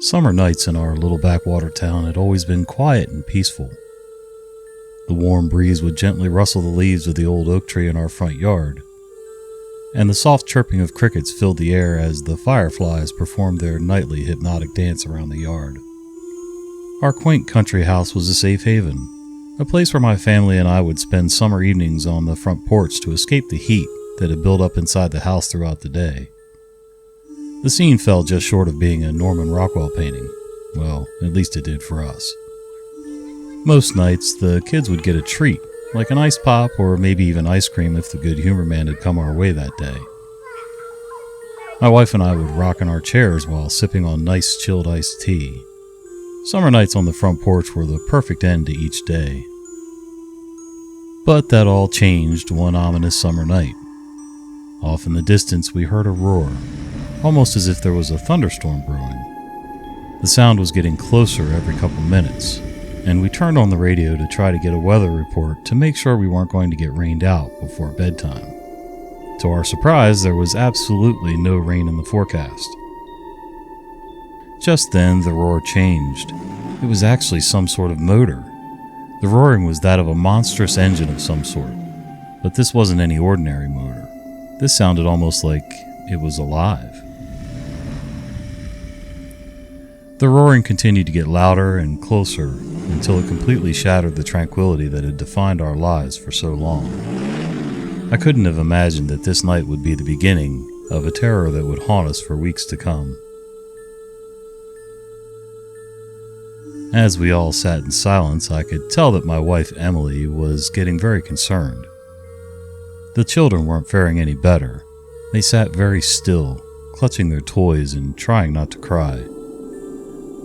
Summer nights in our little backwater town had always been quiet and peaceful. The warm breeze would gently rustle the leaves of the old oak tree in our front yard, and the soft chirping of crickets filled the air as the fireflies performed their nightly hypnotic dance around the yard. Our quaint country house was a safe haven, a place where my family and I would spend summer evenings on the front porch to escape the heat that had built up inside the house throughout the day. The scene fell just short of being a Norman Rockwell painting. Well, at least it did for us. Most nights, the kids would get a treat, like an ice pop or maybe even ice cream if the good humor man had come our way that day. My wife and I would rock in our chairs while sipping on nice chilled iced tea. Summer nights on the front porch were the perfect end to each day. But that all changed one ominous summer night. Off in the distance, we heard a roar, almost as if there was a thunderstorm brewing. The sound was getting closer every couple minutes, and we turned on the radio to try to get a weather report to make sure we weren't going to get rained out before bedtime. To our surprise, there was absolutely no rain in the forecast. Just then, the roar changed. It was actually some sort of motor. The roaring was that of a monstrous engine of some sort, but this wasn't any ordinary motor. This sounded almost like it was alive. The roaring continued to get louder and closer until it completely shattered the tranquility that had defined our lives for so long. I couldn't have imagined that this night would be the beginning of a terror that would haunt us for weeks to come. As we all sat in silence, I could tell that my wife Emily was getting very concerned. The children weren't faring any better. They sat very still, clutching their toys and trying not to cry.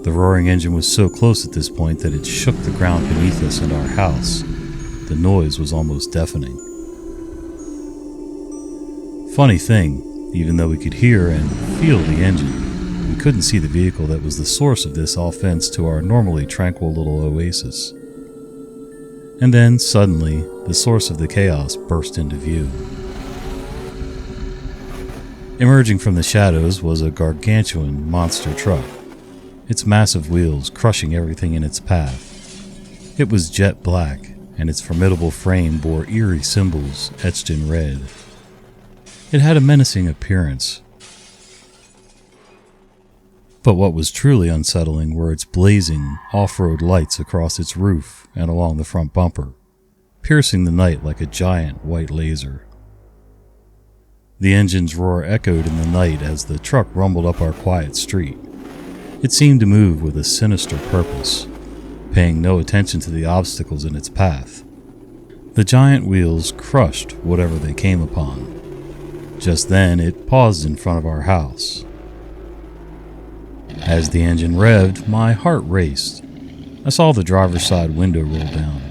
The roaring engine was so close at this point that it shook the ground beneath us and our house. The noise was almost deafening. Funny thing, even though we could hear and feel the engine, we couldn't see the vehicle that was the source of this offense to our normally tranquil little oasis. And then, suddenly, the source of the chaos burst into view. Emerging from the shadows was a gargantuan monster truck, its massive wheels crushing everything in its path. It was jet black, and its formidable frame bore eerie symbols etched in red. It had a menacing appearance. But what was truly unsettling were its blazing off-road lights across its roof and along the front bumper, piercing the night like a giant white laser. The engine's roar echoed in the night as the truck rumbled up our quiet street. It seemed to move with a sinister purpose, paying no attention to the obstacles in its path. The giant wheels crushed whatever they came upon. Just then, it paused in front of our house. As the engine revved, my heart raced. I saw the driver's side window roll down,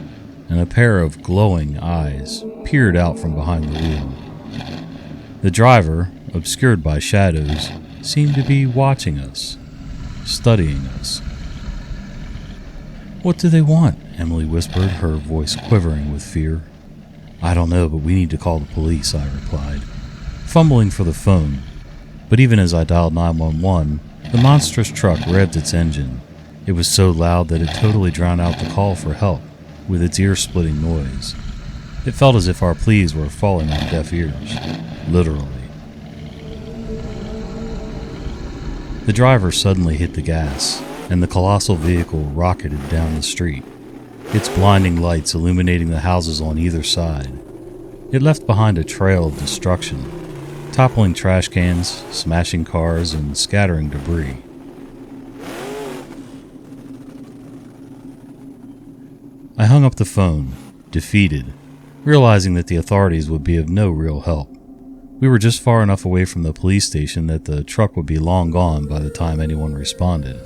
and a pair of glowing eyes peered out from behind the wheel. The driver, obscured by shadows, seemed to be watching us, studying us. "What do they want?" Emily whispered, her voice quivering with fear. "I don't know, but we need to call the police," I replied, fumbling for the phone. But even as I dialed 911, the monstrous truck revved its engine. It was so loud that it totally drowned out the call for help with its ear-splitting noise. It felt as if our pleas were falling on deaf ears, literally. The driver suddenly hit the gas, and the colossal vehicle rocketed down the street, its blinding lights illuminating the houses on either side. It left behind a trail of destruction, toppling trash cans, smashing cars, and scattering debris. I hung up the phone, defeated, realizing that the authorities would be of no real help. We were just far enough away from the police station that the truck would be long gone by the time anyone responded.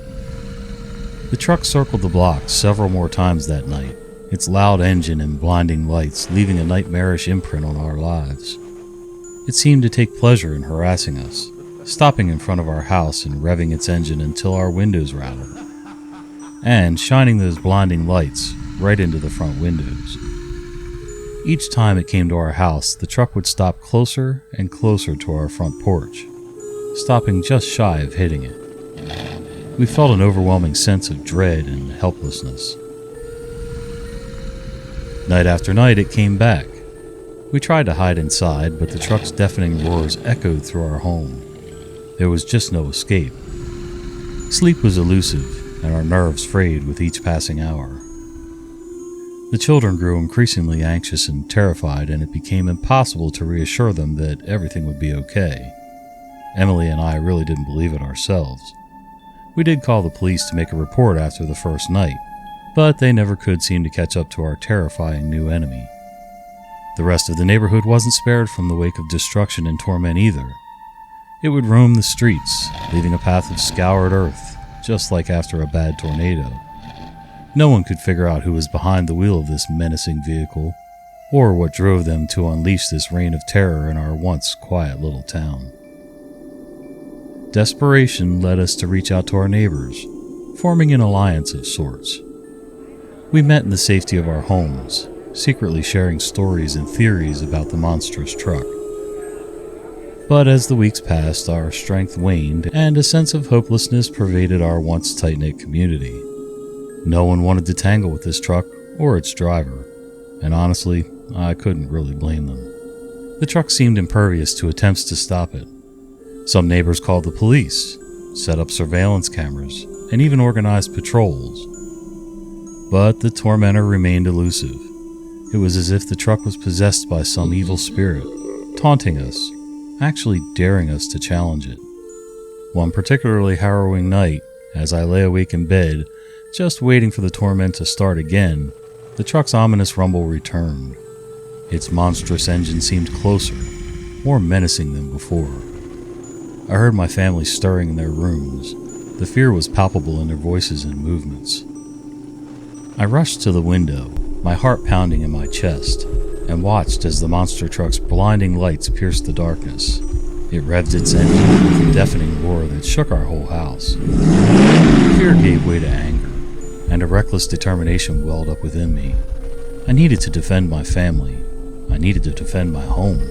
The truck circled the block several more times that night, its loud engine and blinding lights leaving a nightmarish imprint on our lives. It seemed to take pleasure in harassing us, stopping in front of our house and revving its engine until our windows rattled, and shining those blinding lights right into the front windows. Each time it came to our house, the truck would stop closer and closer to our front porch, stopping just shy of hitting it. We felt an overwhelming sense of dread and helplessness. Night after night, it came back. We tried to hide inside, but the truck's deafening roars echoed through our home. There was just no escape. Sleep was elusive, and our nerves frayed with each passing hour. The children grew increasingly anxious and terrified, and it became impossible to reassure them that everything would be okay. Emily and I really didn't believe it ourselves. We did call the police to make a report after the first night, but they never could seem to catch up to our terrifying new enemy. The rest of the neighborhood wasn't spared from the wake of destruction and torment either. It would roam the streets, leaving a path of scoured earth, just like after a bad tornado. No one could figure out who was behind the wheel of this menacing vehicle, or what drove them to unleash this reign of terror in our once quiet little town. Desperation led us to reach out to our neighbors, forming an alliance of sorts. We met in the safety of our homes, secretly sharing stories and theories about the monstrous truck. But as the weeks passed, our strength waned, and a sense of hopelessness pervaded our once tight-knit community. No one wanted to tangle with this truck or its driver, and honestly, I couldn't really blame them. The truck seemed impervious to attempts to stop it. Some neighbors called the police, set up surveillance cameras, and even organized patrols. But the tormentor remained elusive. It was as if the truck was possessed by some evil spirit, taunting us, actually daring us to challenge it. One particularly harrowing night, as I lay awake in bed, just waiting for the torment to start again, the truck's ominous rumble returned. Its monstrous engine seemed closer, more menacing than before. I heard my family stirring in their rooms. The fear was palpable in their voices and movements. I rushed to the window, my heart pounding in my chest, and watched as the monster truck's blinding lights pierced the darkness. It revved its engine with a deafening roar that shook our whole house. Fear gave way to anger, and a reckless determination welled up within me. I needed to defend my family. I needed to defend my home.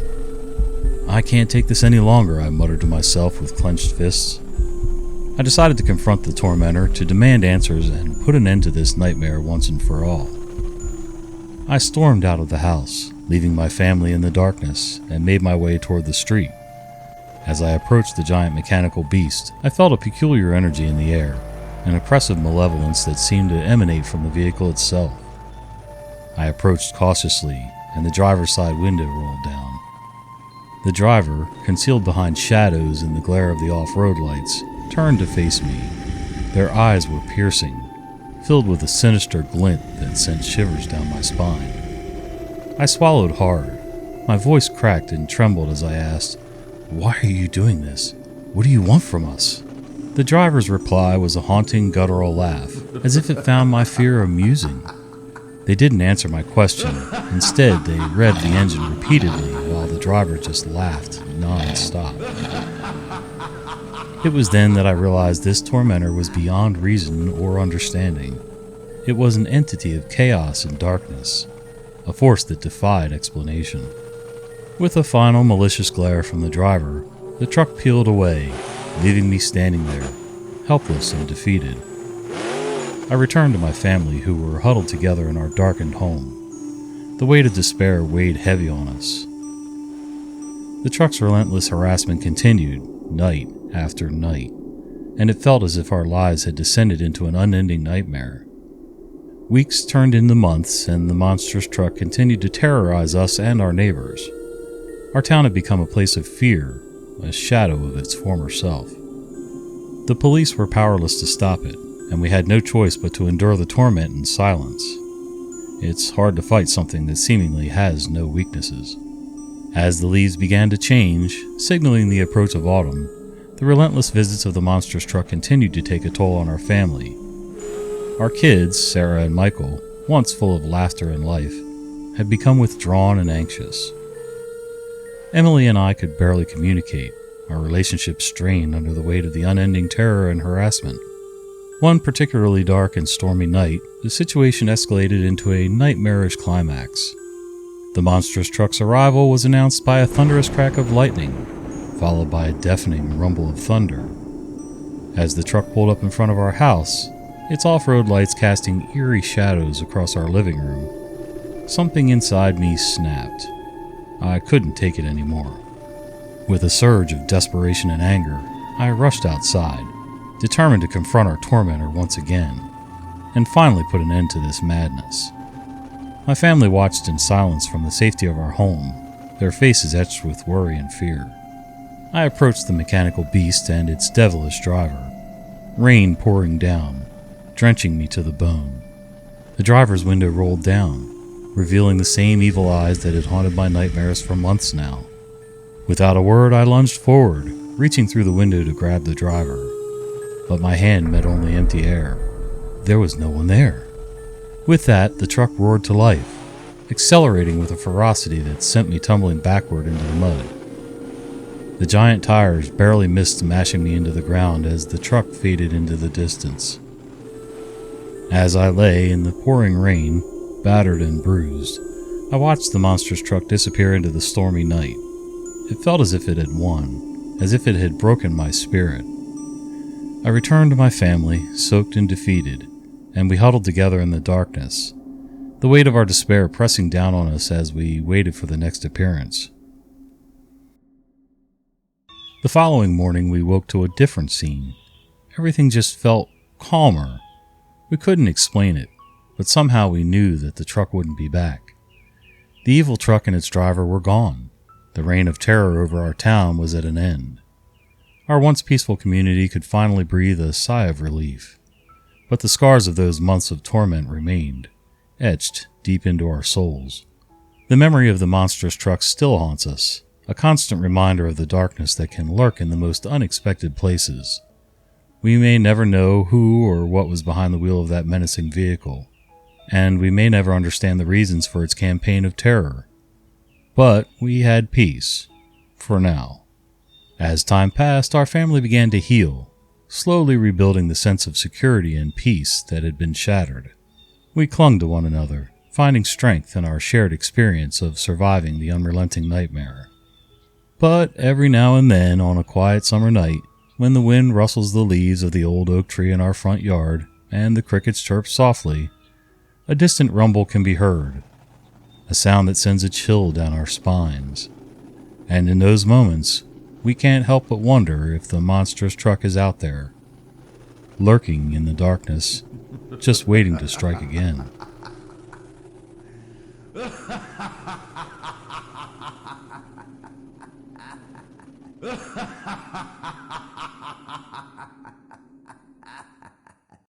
"I can't take this any longer," I muttered to myself with clenched fists. I decided to confront the tormentor, to demand answers and put an end to this nightmare once and for all. I stormed out of the house, leaving my family in the darkness, and made my way toward the street. As I approached the giant mechanical beast, I felt a peculiar energy in the air, an oppressive malevolence that seemed to emanate from the vehicle itself. I approached cautiously, and the driver's side window rolled down. The driver, concealed behind shadows in the glare of the off-road lights, turned to face me. Their eyes were piercing, filled with a sinister glint that sent shivers down my spine. I swallowed hard. My voice cracked and trembled as I asked, "Why are you doing this? What do you want from us?" The driver's reply was a haunting, guttural laugh, as if it found my fear amusing. They didn't answer my question. Instead, they revved the engine repeatedly while the driver just laughed non-stop. It was then that I realized this tormentor was beyond reason or understanding. It was an entity of chaos and darkness, a force that defied explanation. With a final malicious glare from the driver, the truck peeled away, leaving me standing there, helpless and defeated. I returned to my family, who were huddled together in our darkened home. The weight of despair weighed heavy on us. The truck's relentless harassment continued, night after night, and it felt as if our lives had descended into an unending nightmare. Weeks turned into months, and the monstrous truck continued to terrorize us and our neighbors. Our town had become a place of fear, a shadow of its former self. The police were powerless to stop it, and we had no choice but to endure the torment in silence. It's hard to fight something that seemingly has no weaknesses. As the leaves began to change, signaling the approach of autumn, the relentless visits of the monstrous truck continued to take a toll on our family. Our kids, Sarah and Michael, once full of laughter and life, had become withdrawn and anxious. Emily and I could barely communicate, our relationship strained under the weight of the unending terror and harassment. One particularly dark and stormy night, the situation escalated into a nightmarish climax. The monstrous truck's arrival was announced by a thunderous crack of lightning, followed by a deafening rumble of thunder. As the truck pulled up in front of our house, its off-road lights casting eerie shadows across our living room, something inside me snapped. I couldn't take it anymore. With a surge of desperation and anger, I rushed outside, determined to confront our tormentor once again, and finally put an end to this madness. My family watched in silence from the safety of our home, their faces etched with worry and fear. I approached the mechanical beast and its devilish driver, rain pouring down, drenching me to the bone. The driver's window rolled down, revealing the same evil eyes that had haunted my nightmares for months now. Without a word, I lunged forward, reaching through the window to grab the driver. But my hand met only empty air. There was no one there. With that, the truck roared to life, accelerating with a ferocity that sent me tumbling backward into the mud. The giant tires barely missed smashing me into the ground as the truck faded into the distance. As I lay in the pouring rain, battered and bruised, I watched the monstrous truck disappear into the stormy night. It felt as if it had won, as if it had broken my spirit. I returned to my family, soaked and defeated, and we huddled together in the darkness, the weight of our despair pressing down on us as we waited for the next appearance. The following morning, we woke to a different scene. Everything just felt calmer. We couldn't explain it, but somehow we knew that the truck wouldn't be back. The evil truck and its driver were gone. The reign of terror over our town was at an end. Our once peaceful community could finally breathe a sigh of relief. But the scars of those months of torment remained, etched deep into our souls. The memory of the monstrous truck still haunts us, a constant reminder of the darkness that can lurk in the most unexpected places. We may never know who or what was behind the wheel of that menacing vehicle, and we may never understand the reasons for its campaign of terror. But we had peace, for now. As time passed, our family began to heal, slowly rebuilding the sense of security and peace that had been shattered. We clung to one another, finding strength in our shared experience of surviving the unrelenting nightmare. But every now and then, on a quiet summer night, when the wind rustles the leaves of the old oak tree in our front yard and the crickets chirp softly, a distant rumble can be heard, a sound that sends a chill down our spines. And in those moments, we can't help but wonder if the monstrous truck is out there, lurking in the darkness, just waiting to strike again.